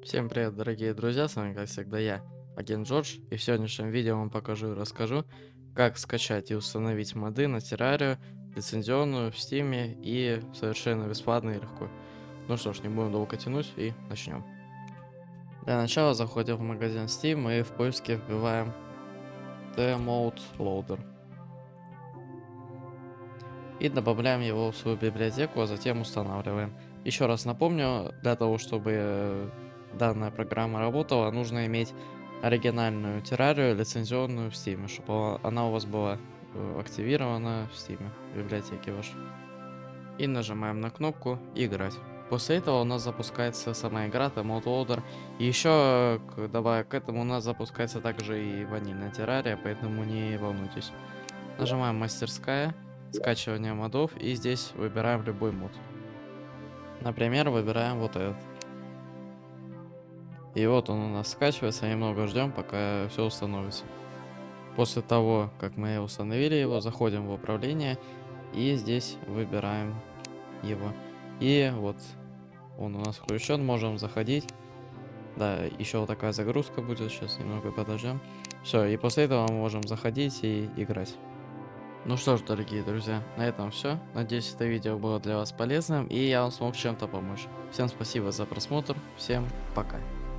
Всем привет, дорогие друзья, с вами как всегда я, агент Джордж, и в сегодняшнем видео вам покажу и расскажу, как скачать и установить моды на террарию, лицензионную в стиме и совершенно бесплатно и легко. Ну что ж, не будем долго тянуть и начнем. Для начала заходим в магазин Steam и в поиске вбиваем The-Mode Loader и добавляем его в свою библиотеку, а затем устанавливаем. Еще раз напомню, для того, чтобы данная программа работала, нужно иметь оригинальную террарию, лицензионную в Steam, чтобы она у вас была активирована в Steam, в библиотеке вашей. И нажимаем на кнопку «Играть». После этого у нас запускается сама игра, там Loader. И еще, добавя к этому, у нас запускается также и ванильная террария, поэтому не волнуйтесь. Нажимаем «Мастерская», скачивание модов, и здесь выбираем любой мод. Например, выбираем вот этот. И вот он у нас скачивается, немного ждем, пока все установится. После того, как мы установили его, заходим в управление и здесь выбираем его. И вот он у нас включен, можем заходить. Да, еще вот такая загрузка будет, сейчас немного подождем. Все, и после этого мы можем заходить и играть. Ну что ж, дорогие друзья, на этом все. Надеюсь, это видео было для вас полезным, и я вам смог чем-то помочь. Всем спасибо за просмотр, всем пока.